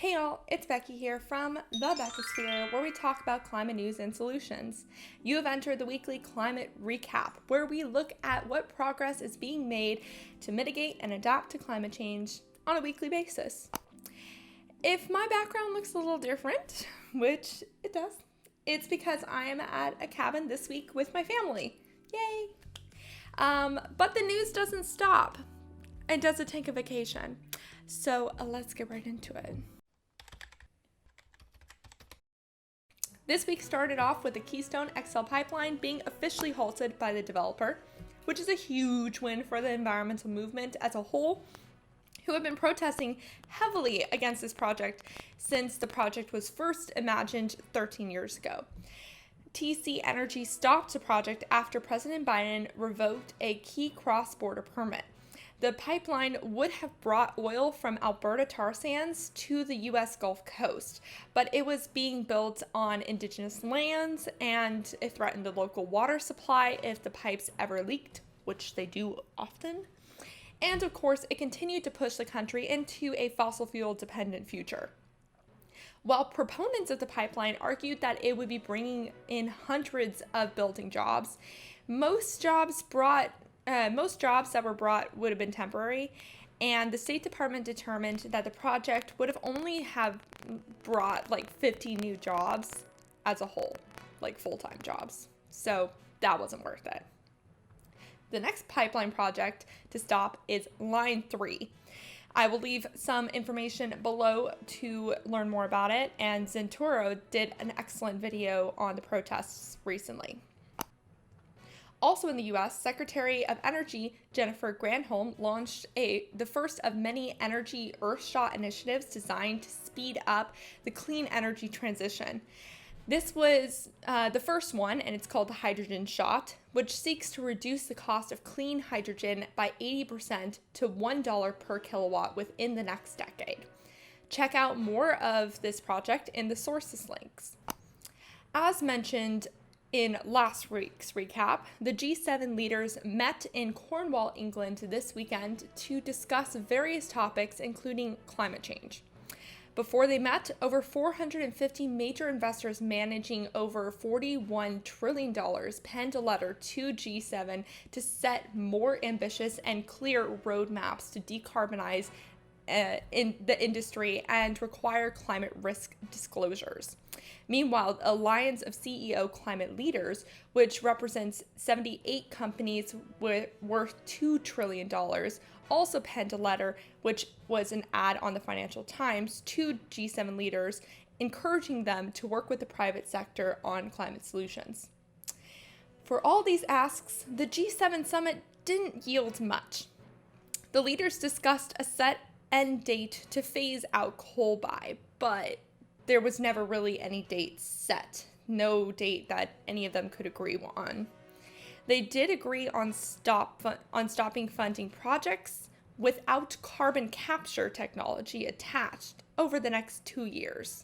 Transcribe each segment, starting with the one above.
Hey y'all, it's Becky here from the Beckosphere, where we talk about climate news and solutions. You have entered the weekly climate recap, where we look at what progress is being made to mitigate and adapt to climate change on a weekly basis. If my background looks a little different, which it does, it's because I am at a cabin this week with my family. Yay! But the news doesn't stop. It doesn't take a vacation. So let's get right into it. This week started off with the Keystone XL Pipeline being officially halted by the developer, which is a huge win for the environmental movement as a whole, who have been protesting heavily against this project since the project was first imagined 13 years ago. TC Energy stopped the project after President Biden revoked a key cross-border permit. The pipeline would have brought oil from Alberta tar sands to the U.S. Gulf Coast, but it was being built on indigenous lands and it threatened the local water supply if the pipes ever leaked, which they do often. And of course, it continued to push the country into a fossil fuel dependent future. While proponents of the pipeline argued that it would be bringing in hundreds of building jobs, most jobs that were brought would have been temporary, and the State Department determined that the project would have only brought like 50 new jobs as a whole, like full-time jobs. So that wasn't worth it. The next pipeline project to stop is Line 3. I will leave some information below to learn more about it, and Zenturo did an excellent video on the protests recently. Also in the U.S., Secretary of Energy Jennifer Granholm launched the first of many Energy Earthshot initiatives designed to speed up the clean energy transition. This was the first one, and it's called the Hydrogen Shot, which seeks to reduce the cost of clean hydrogen by 80% to $1 per kilowatt within the next decade. Check out more of this project in the sources links. As mentioned in last week's recap, the G7 leaders met in Cornwall, England this weekend to discuss various topics, including climate change. Before they met, over 450 major investors managing over $41 trillion penned a letter to G7 to set more ambitious and clear roadmaps to decarbonize in the industry and require climate risk disclosures. Meanwhile, the Alliance of CEO Climate Leaders, which represents 78 companies worth $2 trillion, also penned a letter, which was an ad on the Financial Times, to G7 leaders, encouraging them to work with the private sector on climate solutions. For all these asks, the G7 summit didn't yield much. The leaders discussed a set end date to phase out coal by, but there was never really any date set, no date that any of them could agree on. They did agree on stopping funding projects without carbon capture technology attached over the next 2 years.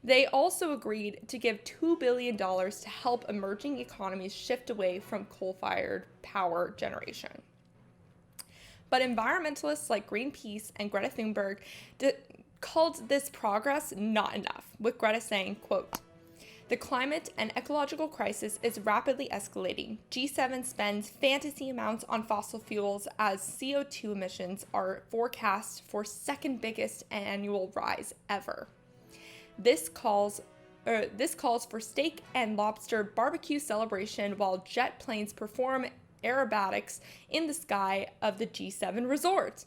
They also agreed to give $2 billion to help emerging economies shift away from coal-fired power generation. But environmentalists like Greenpeace and Greta Thunberg called this progress not enough, with Greta saying, quote, "The climate and ecological crisis is rapidly escalating. G7 spends fantasy amounts on fossil fuels as CO2 emissions are forecast for second biggest annual rise ever. This calls for steak and lobster barbecue celebration while jet planes perform aerobatics in the sky of the G7 resort."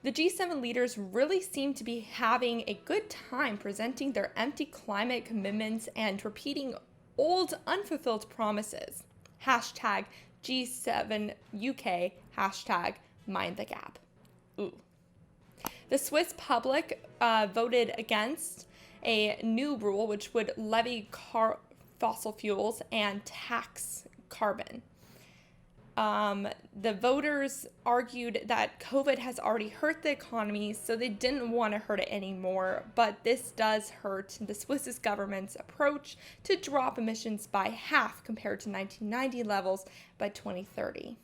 The G7 leaders really seem to be having a good time presenting their empty climate commitments and repeating old unfulfilled promises. Hashtag G7 UK, hashtag mind the gap. Ooh. The Swiss public voted against a new rule which would levy fossil fuels and tax carbon. The voters argued that COVID has already hurt the economy, so they didn't want to hurt it anymore, but this does hurt the Swiss government's approach to drop emissions by half compared to 1990 levels by 2030.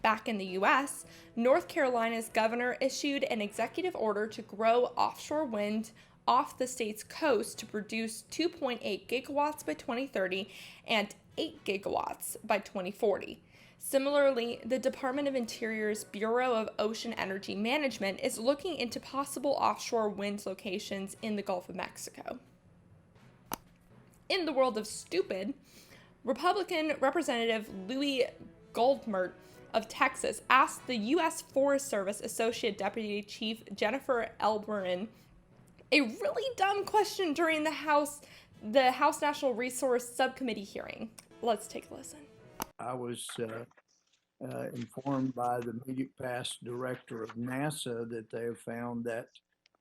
Back in the US, North Carolina's governor issued an executive order to grow offshore wind off the state's coast to produce 2.8 gigawatts by 2030 and 8 gigawatts by 2040. Similarly, the Department of Interior's Bureau of Ocean Energy Management is looking into possible offshore wind locations in the Gulf of Mexico. In the world of stupid, Republican Representative Louis Goldmert of Texas asked the U.S. Forest Service Associate Deputy Chief Jennifer Elberin a really dumb question during the House National Resource Subcommittee hearing. Let's take a listen. I was informed by the immediate past director of NASA that they have found that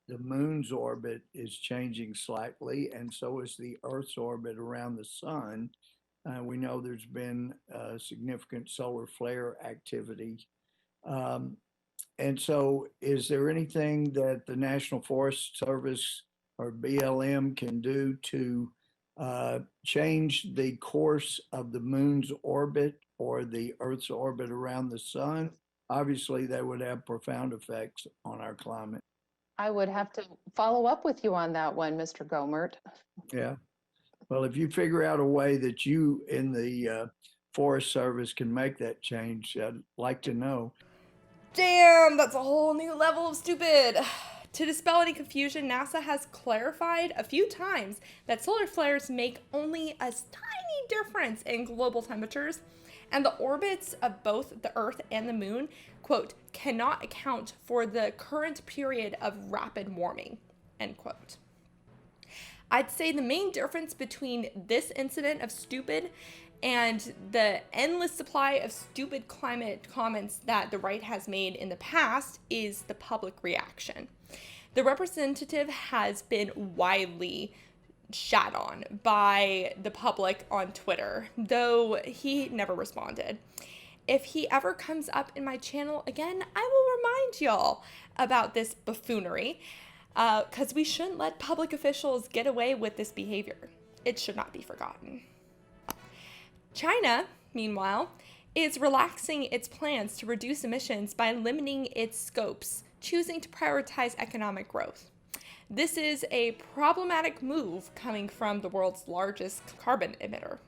the moon's orbit is changing slightly, and so is the Earth's orbit around the sun. We know there's been significant solar flare activity. And so is there anything that the National Forest Service or BLM can do to change the course of the moon's orbit or the Earth's orbit around the sun? Obviously, that would have profound effects on our climate. I would have to follow up with you on that one, Mr. Gohmert. Yeah. Well, if you figure out a way that you in the Forest Service can make that change, I'd like to know. Damn, that's a whole new level of stupid. To dispel any confusion, NASA has clarified a few times that solar flares make only a tiny difference in global temperatures, and the orbits of both the Earth and the Moon, quote, cannot account for the current period of rapid warming, end quote. I'd say the main difference between this incident of stupid and the endless supply of stupid climate comments that the right has made in the past is the public reaction. The representative has been widely shat on by the public on Twitter, though he never responded. If he ever comes up in my channel again, I will remind y'all about this buffoonery, because we shouldn't let public officials get away with this behavior. It should not be forgotten. China, meanwhile, is relaxing its plans to reduce emissions by limiting its scopes, choosing to prioritize economic growth. This is a problematic move coming from the world's largest carbon emitter.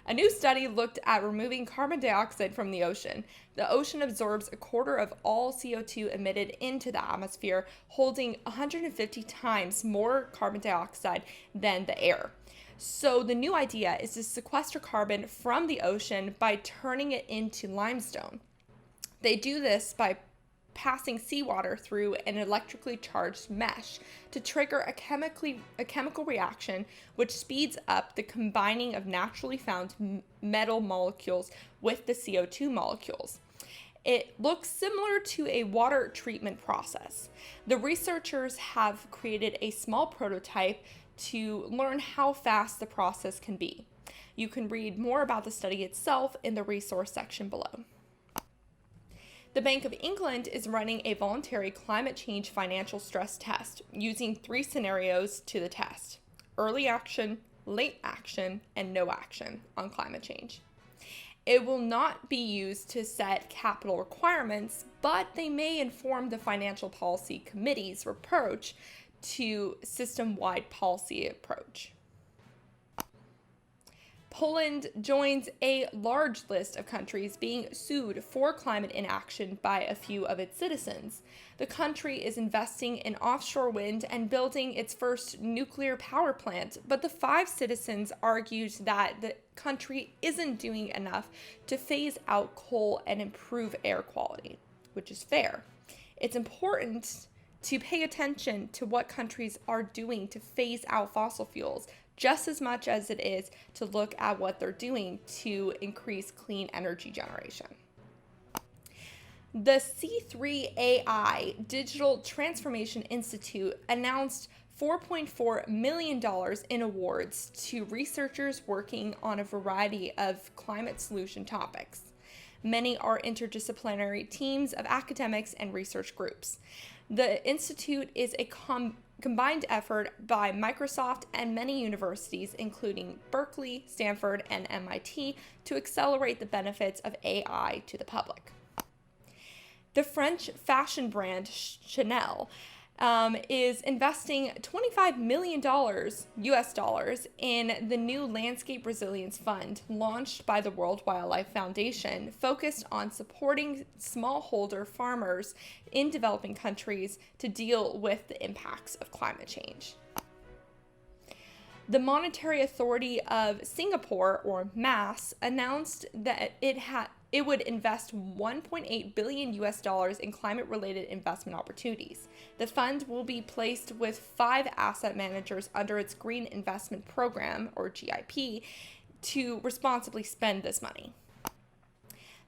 A new study looked at removing carbon dioxide from the ocean. The ocean absorbs a quarter of all CO2 emitted into the atmosphere, holding 150 times more carbon dioxide than the air. So the new idea is to sequester carbon from the ocean by turning it into limestone. They do this by passing seawater through an electrically charged mesh to trigger a chemical reaction which speeds up the combining of naturally found metal molecules with the CO2 molecules. It looks similar to a water treatment process. The researchers have created a small prototype to learn how fast the process can be. You can read more about the study itself in the resource section below. The Bank of England is running a voluntary climate change financial stress test using 3 scenarios to the test: early action, late action, and no action on climate change. It will not be used to set capital requirements, but they may inform the Financial Policy Committee's approach to system-wide policy approach. Poland joins a large list of countries being sued for climate inaction by a few of its citizens. The country is investing in offshore wind and building its first nuclear power plant, but the 5 citizens argued that the country isn't doing enough to phase out coal and improve air quality, which is fair. It's important to pay attention to what countries are doing to phase out fossil fuels, just as much as it is to look at what they're doing to increase clean energy generation. The C3AI Digital Transformation Institute announced $4.4 million in awards to researchers working on a variety of climate solution topics. Many are interdisciplinary teams of academics and research groups. The institute is a combined effort by Microsoft and many universities, including Berkeley, Stanford, and MIT, to accelerate the benefits of AI to the public. The French fashion brand Chanel is investing $25 million US dollars in the new Landscape Resilience Fund launched by the World Wildlife Foundation, focused on supporting smallholder farmers in developing countries to deal with the impacts of climate change. The Monetary Authority of Singapore, or MAS, announced that it would invest 1.8 billion US dollars in climate-related investment opportunities. The fund will be placed with 5 asset managers under its Green Investment Program, or GIP, to responsibly spend this money.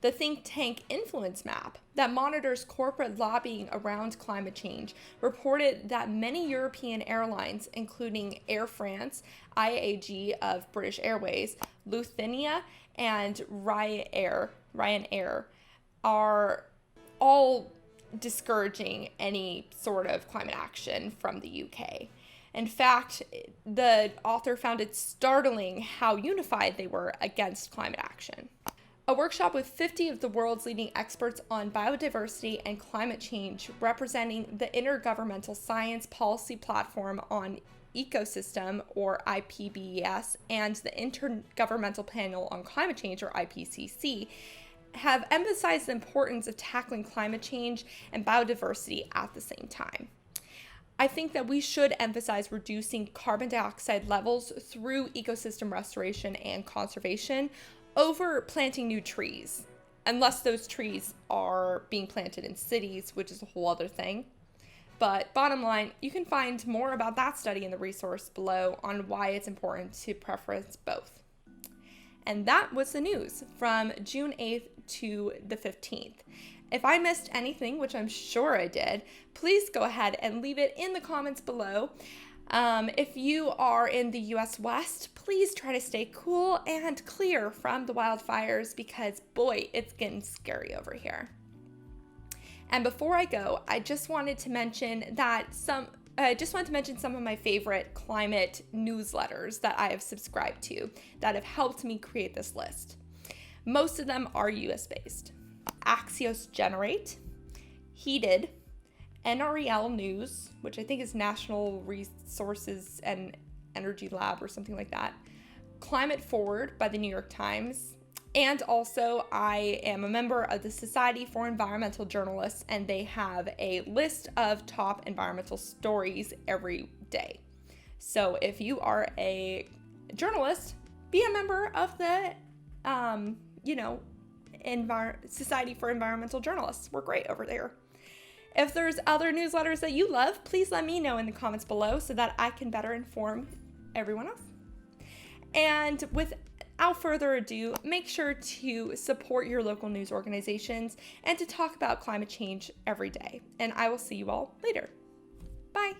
The think tank Influence Map, that monitors corporate lobbying around climate change, reported that many European airlines, including Air France, IAG of British Airways, Lufthansa, and Ryanair, are all discouraging any sort of climate action from the UK. In fact, the author found it startling how unified they were against climate action. A workshop with 50 of the world's leading experts on biodiversity and climate change, representing the Intergovernmental Science Policy Platform on Ecosystem, or IPBES, and the Intergovernmental Panel on Climate Change, or IPCC, have emphasized the importance of tackling climate change and biodiversity at the same time. I think that we should emphasize reducing carbon dioxide levels through ecosystem restoration and conservation over planting new trees, unless those trees are being planted in cities, which is a whole other thing. But bottom line, you can find more about that study in the resource below on why it's important to preference both. And that was the news from June 8th to the 15th. If I missed anything, which I'm sure I did, please go ahead and leave it in the comments below. If you are in the US West, please try to stay cool and clear from the wildfires, because boy, it's getting scary over here. And before I go, I just wanted to mention some of my favorite climate newsletters that I have subscribed to that have helped me create this list. Most of them are US based. Axios Generate, Heated, NREL News, which I think is National Resources and Energy Lab or something like that, Climate Forward by the New York Times, and also I am a member of the Society for Environmental Journalists, and they have a list of top environmental stories every day. So if you are a journalist, be a member of the, Society for Environmental Journalists. We're great over there. If there's other newsletters that you love, please let me know in the comments below so that I can better inform everyone else. And without further ado, make sure to support your local news organizations and to talk about climate change every day. And I will see you all later. Bye.